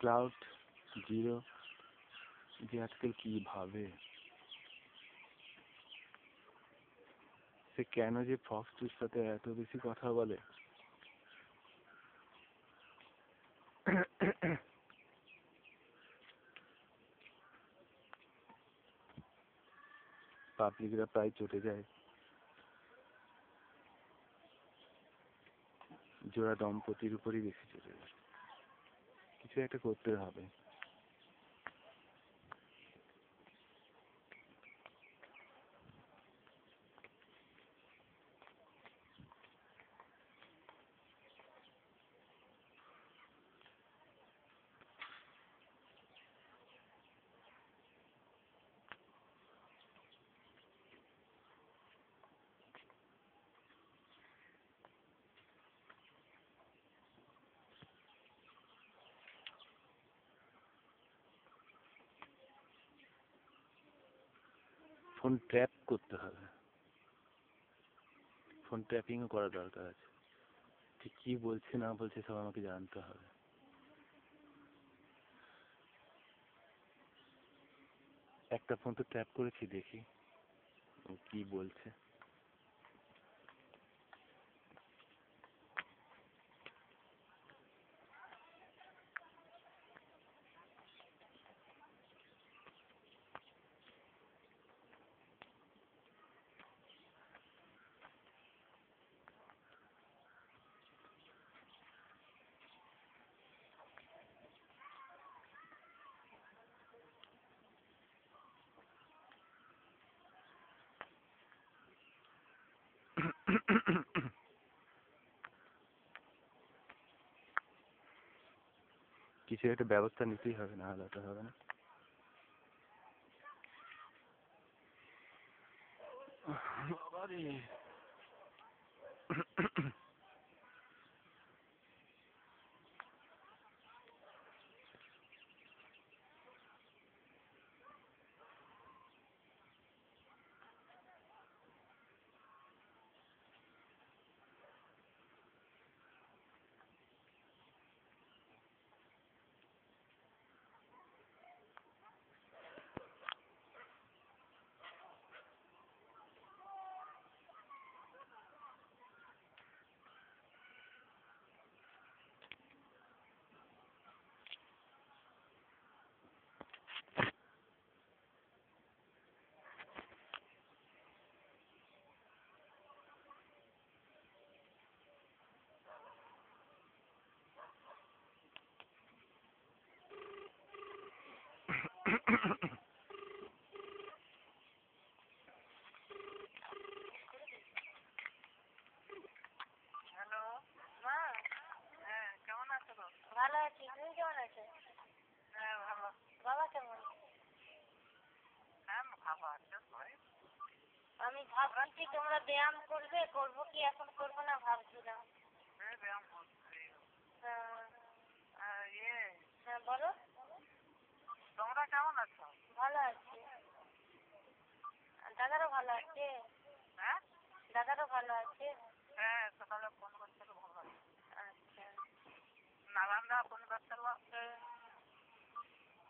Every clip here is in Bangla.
ক্লাউড জিরো যে আজকাল কি ভাবে, সে কেন যে ফক্সটির সাথে এত বেশি কথা বলে। পাবলিকরা প্রায় চটে যায়, জোড়া দম্পতির উপরই বেশি চটে যায়। কিছু একটা করতে হবে। ফোন ট্র্যাপ করতে হবে, ফোন ট্র্যাপিংও করা দরকার আছে। ঠিক কি বলছে না বলছে সব আমাকে জানতে হবে। একটা ফোন তো ট্র্যাপ করেছি, দেখি ও কি বলছে। কিছু একটা ব্যবস্থা নিতেই হবে, না হলে তো হবে না। বাবারে, ভাবছি তোমরা ব্যায়াম করবে, করবো কি এখন করবো না ভাবছিলাম। ব্যায়াম করছি। হ্যাঁ হ্যাঁ বলো। তোমরা কেমন আছো? ভালো আছি। দাদারও ভালো আছে? হ্যাঁ দাদারও ভালো আছে? হ্যাঁ সকালে ফোন করছিল ভালো আছে। আচ্ছা। নারায়ণদা ফোন করছিল।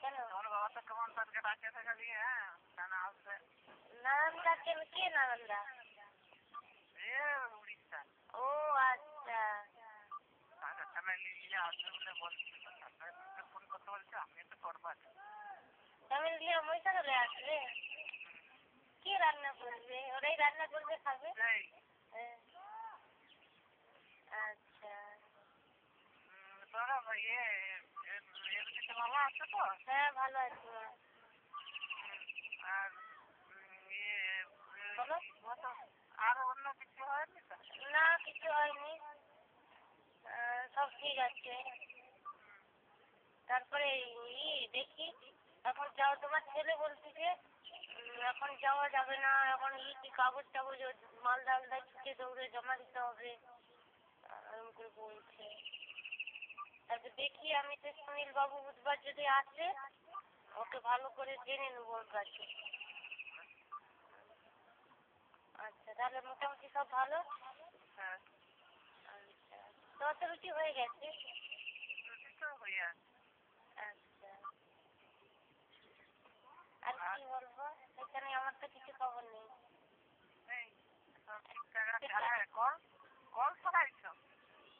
কেন? তোমার বাবা তো কেমন তাদেরকে ডাকিয়ে থেকে দিয়ে কেন আসবে? নারায়ণদা কে নারায়ণদা? উড়িষ্যা। ও আচ্ছা। ফ্যামিলি নিয়ে আসবে বলে বলছিল। ফোন করতে বলছে আমি তো করবার। ফ্যামিলি নিয়ে মহিষাদলে আসবে? কি রান্না করবে? ওরাই রান্না করবে খাবে? আচ্ছা। তোরা ভালো আছে তো? হ্যাঁ ভালো আছি। আর বলো। আর অন্য কিছু হয়নি তো? না কিছু হয়নি, সব ঠিক আছে। তারপরে দেখি এখন যাও, তোমার ছেলে বলতেছে এখন যাওয়া যাবে না, এখন কি কাগজ টাগজ মালদা আলদা ছুটে দৌড়ে জমা দিতে হবে এরকম করে বলছে। তারপর দেখি আমি তো সুনীল বাবু বুধবার যদি আসে ওকে ভালো করে জেনে নেবো ওর কাছে। আচ্ছা তাহলে মোটামুটি সব ভালো? হ্যাঁ। আচ্ছা তোমার তো রুটি হয়ে গেছে? হয়ে আচ্ছা। আর কি বলবো, এখানে আমার তো কিছু খবর নেই। কল ছড়াইছো?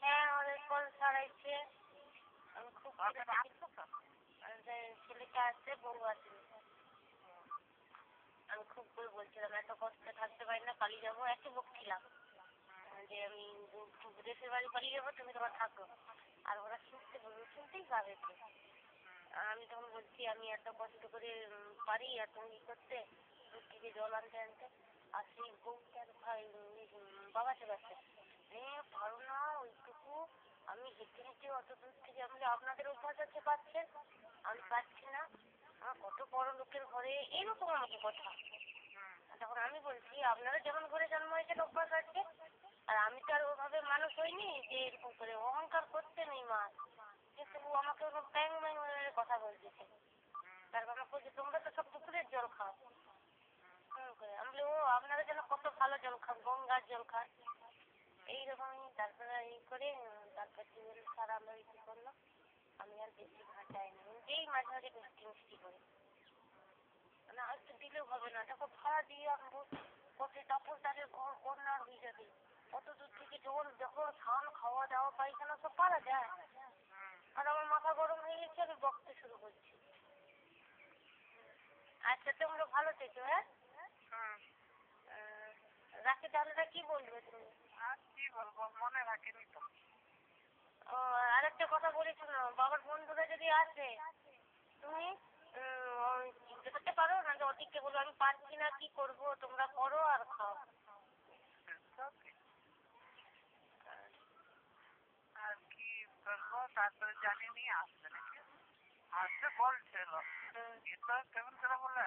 হ্যাঁ ওদের কল ছাড়াইছে। আমি খুব ছেলেটা আসছে, বউ আসেনি। আমি খুব করে বলছিলাম এত কষ্টে থাকতে পারি না, পালিয়ে যাবো, একে বকছিলাম যে আমি দেশের বাড়ি পালিয়ে যাবো, তুমি তোমার থাকো। আর ওরা শুনতেই পাবে তো। আমি তখন বলছি আমি এত কষ্ট করে পারি এত করতে, দূর থেকে জল আনতে আনতে, আর সেই বউটার ভাই বাবা চলে আসছে। পারো না ওইটুকু, আমি হেঁটে হেঁটে অত দূর থেকে, আমি আপনাদের অভ্যাস আছে পাচ্ছেন, আমি পাচ্ছি না, আমার কত বড় লোকের ঘরে, এরকম আমাকে কথা। তখন আমি বলছি আপনারা যেমন ঘরে জন্ম হয়েছেন অভ্যাস আছে, আর আমি তো আর ওভাবে মানুষ হইনি যে এরকম করে অহংকার করতে নেই মা। কিন্তু ও আমাকে ওরকম ব্যাং ব্যাং কথা বলতেছে। তারপর আমাকে বলছে তোমরা তো সব পুকুরের জল খাও। আমি বলি ও আপনারা যেন কত ভালো জল খান, গঙ্গার জল খান এইরকমই। তারপরে এই করে তারপর টিউবওয়েল সারা আমরা কি করলো, আমি আর বেশি ঘাটাইনি, যেই মাঝে মাঝে মিষ্টি মিষ্টি করে না একটু দিলেও হবে না, দেখো ভাড়া দিয়ে আনবো, কত তাপসদারের ঘর কর্নার হয়ে যাবে, অত দূর থেকে জল যখন স্নান খাওয়া দাওয়া পায়খানা সব পারা যায়। আর আমার মাথা গরম হয়ে গেছে, আমি বকতে শুরু করছি। আচ্ছা তোমরা ভালো থেকো। হ্যাঁ রাখি তাহলে, কি বলবে তুমি? আর কি বলবো, মনে রাখিনি তো। ও আরেকটা কথা বলেছিল, বাবার বন্ধুরা যদি আসে তুমি যেতে পারো না, যে অতিককে বলবো আমি পারছি না, কি করবো, তোমরা করো আর খাও। আর কি করবো, তারপরে জানিনি আসবে নাকি, আসবে বলছিল। এটা কেমন করে বলে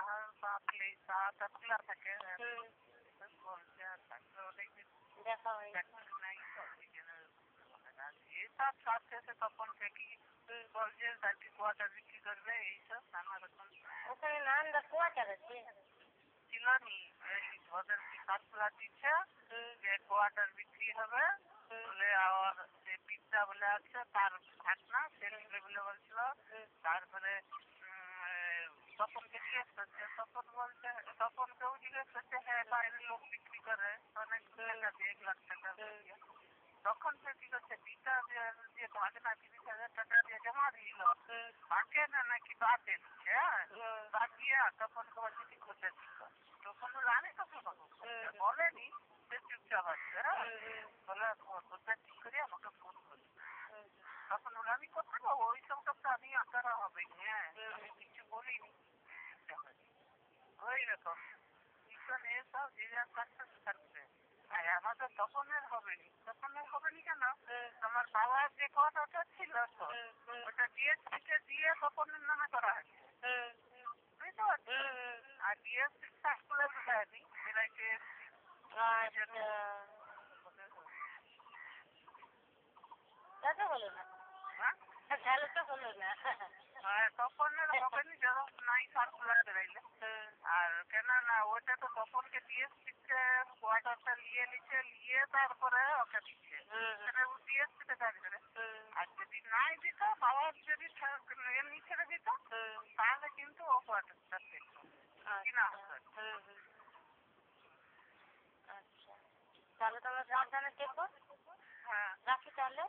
সাতটা খোলা থাকে বলছে, তারপরে অনেকদিন দেখা হয় নাই তো এইসব সব শেষে তখন থেকে বলছে কোয়াটার বিক্রি করবে এইসব নানা রকম। ওখানে নান্দা কোয়াটার আছে ছিল নি, ওদের কাঠখোলা দিচ্ছে যে কোয়াটার বিক্রি হবে বলে, আর সে পিঠা বলে আছে তার ঘটনা সে নিবে বলে বলছিল। তারপরে তপনকে জিজ্ঞেস করছে, তপন বলছে, তপনকেও জিজ্ঞেস করছে হ্যাঁ বাইরের লোক বিক্রি করে অনেক টাকা দিয়ে, 1 লাখ টাকা দিয়ে। তখন সে কি করছে, পিঠা দিয়ে ঘটনা 30,000 টাকা দিয়ে জমা দিল, তাকে না নাকি বাদে দিচ্ছে, বাকিয়া তপনকে বলছে কি করতে দিল। তখন জানে তখন বলেনি, সে চুপচাপ আছে বলে কোথা ঠিক করে আমাকে ফোন করি। তখন বলে আমি কোথায় পাবো, ওই সব তো আমি আঁকারা হবে, হ্যাঁ আমি কিছু বলিনি। ওই রকম পিছনে সব যে যার কাজটা থাকবে। আর আমাদের তপনের হবেনি, তপনের হবেনি কেন, আমার বাবার যে কথাটা ছিল তো ওটা ডিএসসিকে দিয়ে তপনের নামে করা হয়েছে, বুঝতে পারছি। আর ডিএসসি সার্কুলার দেয়নি, এটাকে আচ্ছা, তা তো হলো না, হ্যাঁ তাহলে তো হলো না। তপনের হবেনি যখন নাই সার্কুলার বেরাইলে আর কেন না ওটা তো তপনকে ডিএসপিতে কোয়ার্টারটা নিয়ে তারপরে ওকে দিচ্ছে ডিএসপিতে কাজ করে আর যদি নাই দিত পাওয়ার যদি নিচে দিত তাহলে কিন্তু ও কোয়ার্টারটা দেখতো কিনা হবে আচ্ছা, তাহলে তোমরা সাবধানে দেখো। হ্যাঁ রাখি তাহলে।